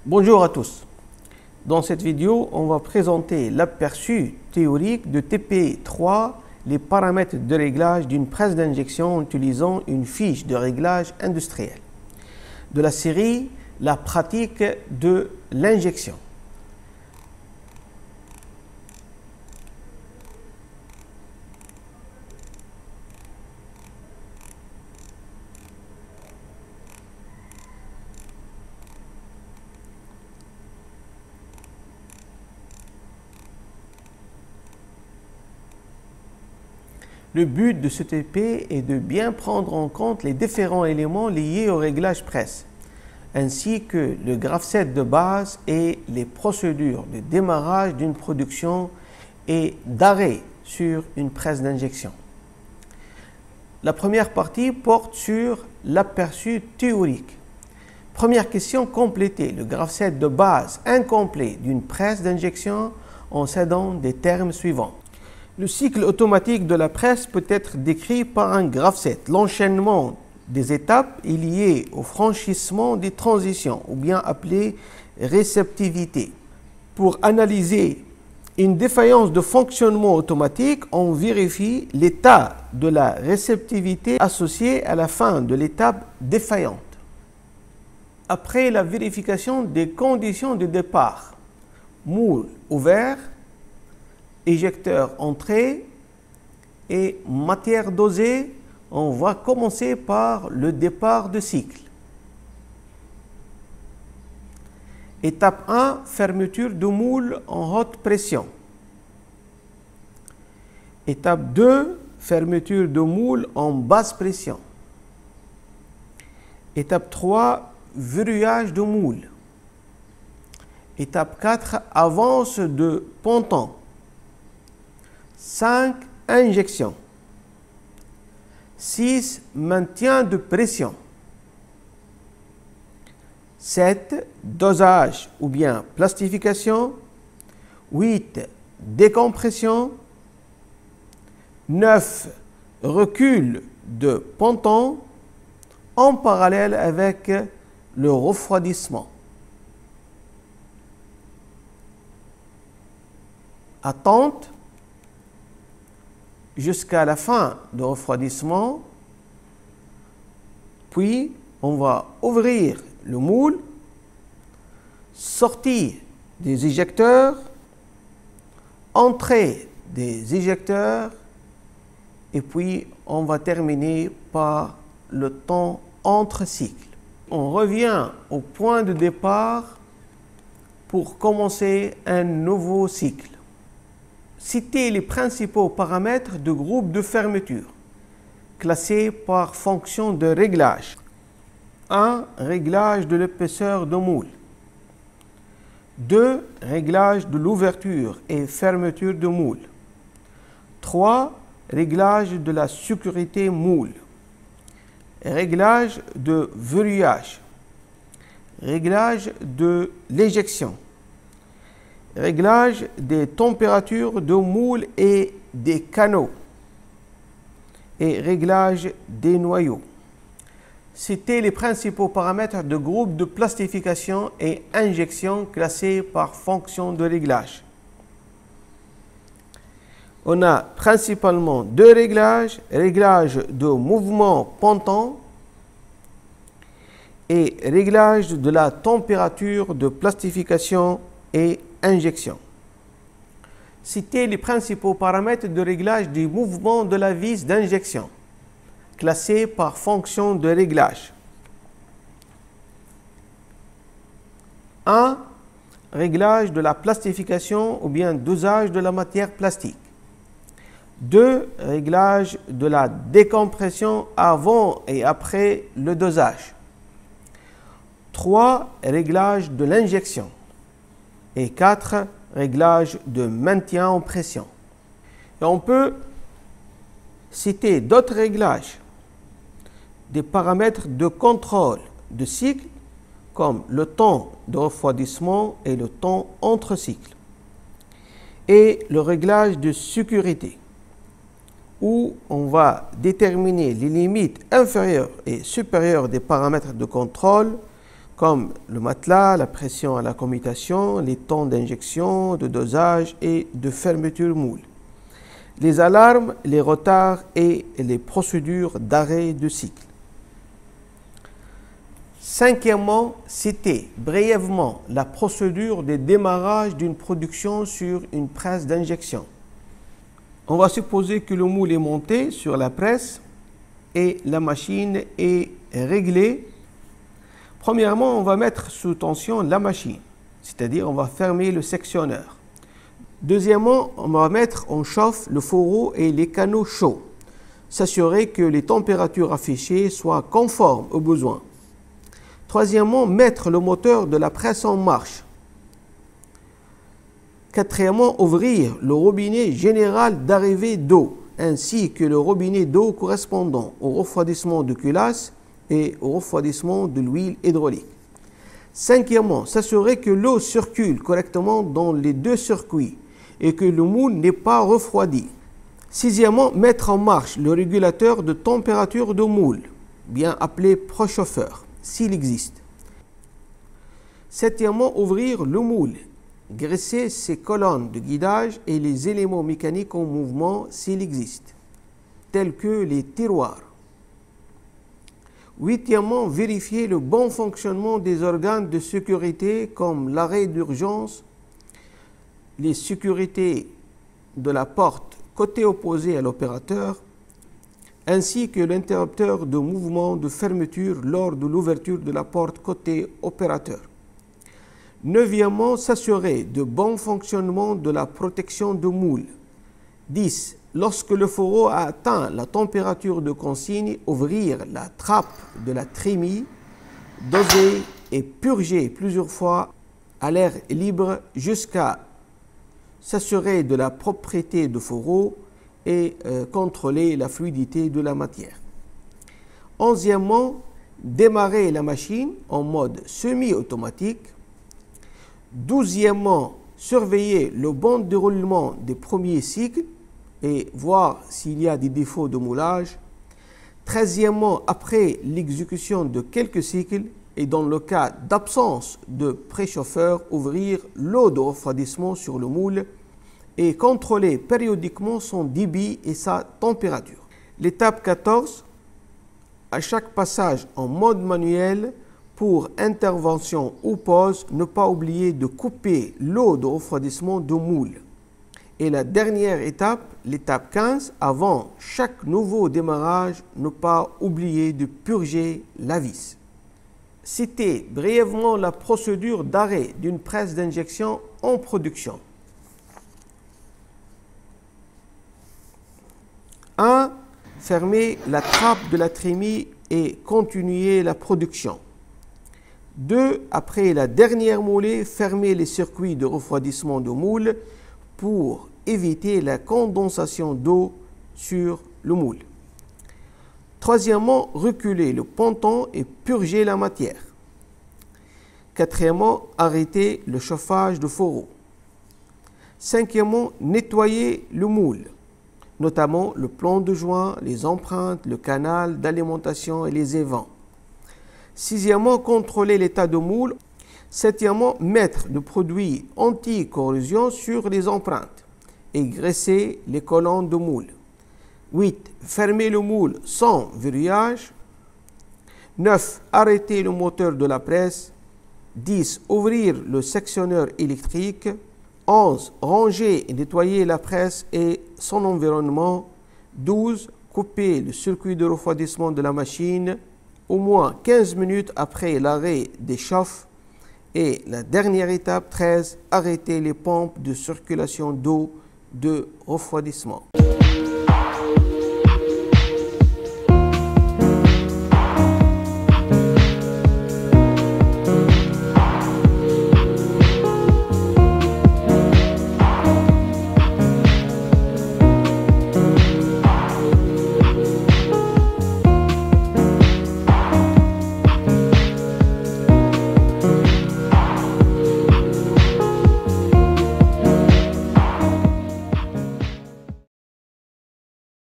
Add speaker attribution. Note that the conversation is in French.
Speaker 1: Bonjour à tous. Dans cette vidéo, on va présenter l'aperçu théorique de TP3, les paramètres de réglage d'une presse d'injection en utilisant une fiche de réglage industrielle. De la série, la pratique de l'injection. Le but de ce TP est de bien prendre en compte les différents éléments liés au réglage presse, ainsi que le graph-set de base et les procédures de démarrage d'une production et d'arrêt sur une presse d'injection. La première partie porte sur l'aperçu théorique. Première question, compléter le graph-set de base incomplet d'une presse d'injection en cédant des termes suivants. Le cycle automatique de la presse peut être décrit par un graph-set. L'enchaînement des étapes est lié au franchissement des transitions, ou bien appelé réceptivité. Pour analyser une défaillance de fonctionnement automatique, on vérifie l'état de la réceptivité associée à la fin de l'étape défaillante. Après la vérification des conditions de départ, moule ouvert, éjecteur entrée et matière dosée, on va commencer par le départ de cycle. Étape 1, fermeture de moule en haute pression. Étape 2, fermeture de moule en basse pression. Étape 3, verrouillage de moule. Étape 4, avance de ponton. 5. Injection. 6. Maintien de pression. 7. Dosage ou bien plastification. 8. Décompression. 9. Recul de ponton en parallèle avec le refroidissement. Attente jusqu'à la fin du refroidissement, puis on va ouvrir le moule, sortir des éjecteurs, entrée des éjecteurs, et puis on va terminer par le temps entre cycles. On revient au point de départ pour commencer un nouveau cycle. Citer les principaux paramètres de groupe de fermeture, classés par fonction de réglage. 1. Réglage de l'épaisseur de moule. 2. Réglage de l'ouverture et fermeture de moule. 3. Réglage de la sécurité moule. Réglage de verrouillage. Réglage de l'éjection. Réglage des températures de moule et des canaux et réglage des noyaux. Citer les principaux paramètres de groupe de plastification et injection classés par fonction de réglage. On a principalement deux réglages, réglage de mouvement ponton et réglage de la température de plastification et injection. Citer les principaux paramètres de réglage du mouvement de la vis d'injection, classés par fonction de réglage. 1. Réglage de la plastification ou bien dosage de la matière plastique. 2. Réglage de la décompression avant et après le dosage. 3. Réglage de l'injection. Et 4. Réglage de maintien en pression. Et on peut citer d'autres réglages, des paramètres de contrôle de cycle, comme le temps de refroidissement et le temps entre cycles, et le réglage de sécurité, où on va déterminer les limites inférieures et supérieures des paramètres de contrôle comme le matelas, la pression à la commutation, les temps d'injection, de dosage et de fermeture moule, les alarmes, les retards et les procédures d'arrêt de cycle. Cinquièmement, citer brièvement la procédure de démarrage d'une production sur une presse d'injection. On va supposer que le moule est monté sur la presse et la machine est réglée. Premièrement, on va mettre sous tension la machine, c'est-à-dire on va fermer le sectionneur. Deuxièmement, on va mettre en chauffe le fourreau et les canaux chauds, s'assurer que les températures affichées soient conformes aux besoins. Troisièmement, mettre le moteur de la presse en marche. Quatrièmement, ouvrir le robinet général d'arrivée d'eau, ainsi que le robinet d'eau correspondant au refroidissement de culasse et au refroidissement de l'huile hydraulique. Cinquièmement, s'assurer que l'eau circule correctement dans les deux circuits et que le moule n'est pas refroidi. Sixièmement, mettre en marche le régulateur de température de moule, bien appelé préchauffeur, s'il existe. Septièmement, ouvrir le moule, graisser ses colonnes de guidage et les éléments mécaniques en mouvement s'il existe, tels que les tiroirs. Huitièmement, vérifier le bon fonctionnement des organes de sécurité comme l'arrêt d'urgence, les sécurités de la porte côté opposé à l'opérateur, ainsi que l'interrupteur de mouvement de fermeture lors de l'ouverture de la porte côté opérateur. Neuvièmement, s'assurer de bon fonctionnement de la protection de moule. 10. Lorsque le fourreau a atteint la température de consigne, ouvrir la trappe de la trémie, doser et purger plusieurs fois à l'air libre jusqu'à s'assurer de la propriété du fourreau et contrôler la fluidité de la matière. Onzièmement, démarrer la machine en mode semi-automatique. Douzièmement, surveiller le bon déroulement des premiers cycles et voir s'il y a des défauts de moulage. Treizièmement, après l'exécution de quelques cycles et dans le cas d'absence de préchauffeur, ouvrir l'eau de refroidissement sur le moule et contrôler périodiquement son débit et sa température. L'étape 14, à chaque passage en mode manuel, pour intervention ou pause, ne pas oublier de couper l'eau de refroidissement du moule. Et la dernière étape, l'étape 15, avant chaque nouveau démarrage, ne pas oublier de purger la vis. Citer brièvement la procédure d'arrêt d'une presse d'injection en production. 1. Fermer la trappe de la trémie et continuer la production. 2. Après la dernière moulée, fermer les circuits de refroidissement de moule pour éviter la condensation d'eau sur le moule. Troisièmement, reculer le ponton et purger la matière. Quatrièmement, arrêter le chauffage de fourreau. Cinquièmement, nettoyer le moule, notamment le plan de joint, les empreintes, le canal d'alimentation et les évents. Sixièmement, contrôler l'état de moule. Septièmement, mettre le produit anti-corrosion sur les empreintes et graisser les colonnes de moule. 8. Fermer le moule sans verrouillage. 9. Arrêter le moteur de la presse. 10. Ouvrir le sectionneur électrique. 11. Ranger et nettoyer la presse et son environnement. 12. Couper le circuit de refroidissement de la machine au moins 15 minutes après l'arrêt des chauffes. Et la dernière étape, 13, arrêter les pompes de circulation d'eau de refroidissement.